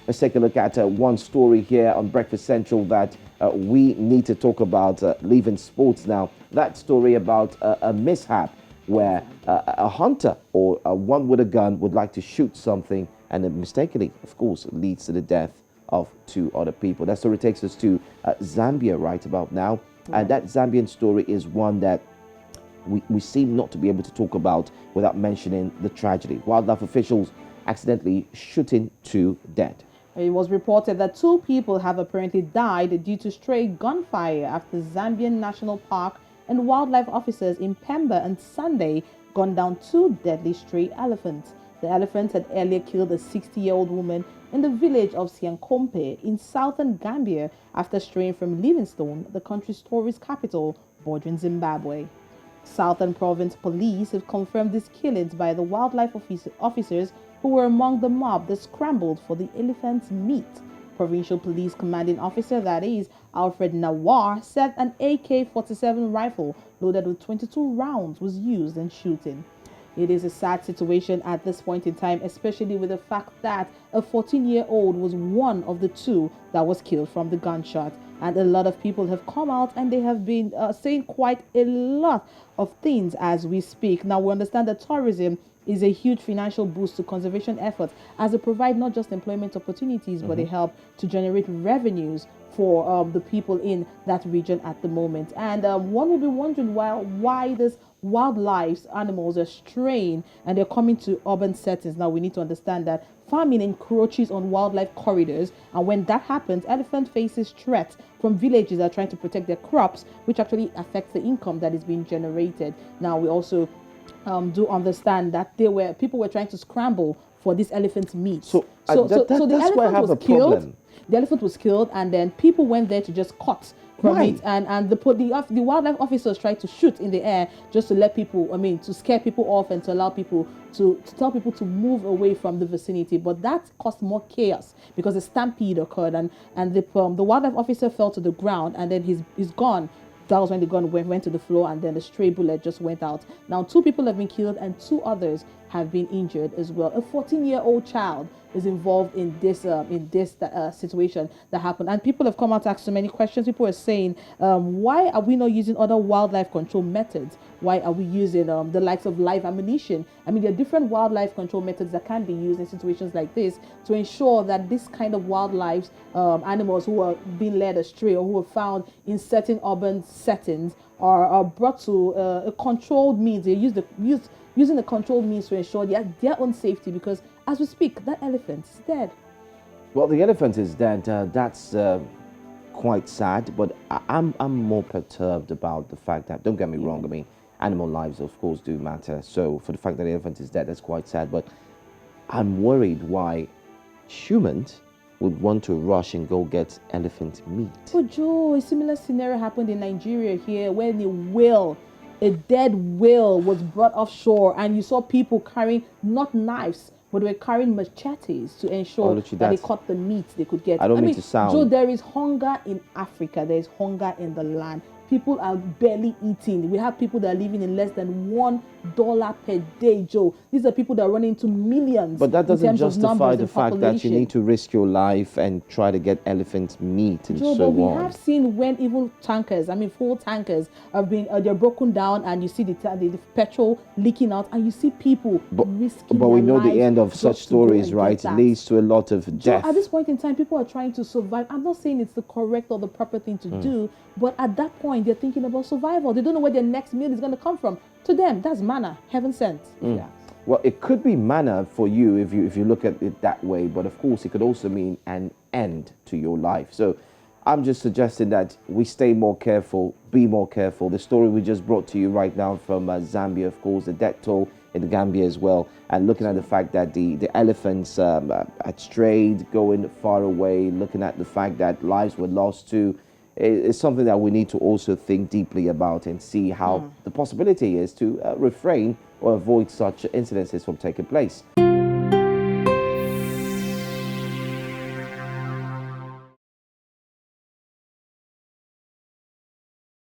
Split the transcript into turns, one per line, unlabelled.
Let's take a look at one story here on Breakfast Central that we need to talk about, leaving sports now. That story about a mishap where a hunter or one with a gun would like to shoot something and it mistakenly, of course, leads to the death of two other people. That story takes us to Zambia right about now. And that Zambian story is one that we seem not to be able to talk about without mentioning the tragedy. Wildlife officials accidentally shooting two dead.
It was reported that two people have apparently died due to stray gunfire after Zambian National Park and wildlife officers in Pemba on Sunday gunned down two deadly stray elephants. The elephants had earlier killed a 60-year-old woman in the village of Siankope in southern Gambia after straying from Livingstone, the country's tourist capital, bordering Zimbabwe. Southern Province Police have confirmed these killings by the wildlife officers who were among the mob that scrambled for the elephant's meat. Provincial Police Commanding Officer, that is, Alfred Nawar, said an AK-47 rifle loaded with 22 rounds was used in shooting. It is a sad situation at this point in time, especially with the fact that a 14-year-old was one of the two that was killed from the gunshot. And a lot of people have come out and they have been saying quite a lot of things as we speak. Now, we understand that tourism is a huge financial boost to conservation efforts as they provide not just employment opportunities, but they help to generate revenues for the people in that region at the moment. And one will be wondering why this wildlife animals are straying and they're coming to urban settings. Now, we need to understand that farming encroaches on wildlife corridors, and when that happens, elephant faces threats from villages that are trying to protect their crops, which actually affects the income that is being generated. Now, we also do understand that people were trying to scramble for this elephant's meat. So the elephant was killed. The elephant was killed, and then people went there to just cut from it, and the wildlife officers tried to shoot in the air just to let people, to scare people off and to allow people to tell people to move away from the vicinity. But that caused more chaos because a stampede occurred, and the wildlife officer fell to the ground, and then he's gone. That was when the gun went to the floor, and then the stray bullet just went out. Now, two people have been killed and two others have been injured as well. A 14-year-old child is involved in this situation that happened. And people have come out to ask so many questions. People are saying, why are we not using other wildlife control methods? Why are we using the likes of live ammunition? There are different wildlife control methods that can be used in situations like this to ensure that this kind of wildlife animals who are being led astray or who are found in certain urban settings are brought to a controlled means. They using the controlled means to ensure their own safety, because as we speak, that elephant is dead.
Well, the elephant is dead. That's quite sad, but I'm more perturbed about the fact that, don't get me wrong, animal lives, of course, do matter. So for the fact that the elephant is dead, that's quite sad. But I'm worried why humans would want to rush and go get elephant meat.
But Joe, a similar scenario happened in Nigeria here, where a dead whale was brought offshore, and you saw people carrying not knives, but they were carrying machetes to ensure that they caught the meat they could get.
I don't mean to sound...
Joe, there is hunger in Africa. There is hunger in the land. People are barely eating. We have people that are living in less than $1 per day, Joe. These are people that are running into millions.
But that doesn't justify the fact that you need to risk your life and try to get elephant meat and
Joe,
so on.
But we have seen when even tankers, full tankers, have been they're broken down, and you see the petrol leaking out, and you see people risking
But we know
their
the end of such stories, right? It leads to a lot of death.
Joe, at this point in time, people are trying to survive. I'm not saying it's the correct or the proper thing to do, but at that point, they're thinking about survival. They don't know where their next meal is going to come from. To them, that's manna, heaven sent. Yeah.
Well, it could be manna for you if you look at it that way, but of course, it could also mean an end to your life. So I'm just suggesting that we stay more careful, be more careful. The story we just brought to you right now from Zambia, of course, the death toll in Gambia as well, and looking at the fact that the elephants had strayed, going far away, looking at the fact that lives were lost too. It's something that we need to also think deeply about and see how the possibility is to refrain or avoid such incidences from taking place.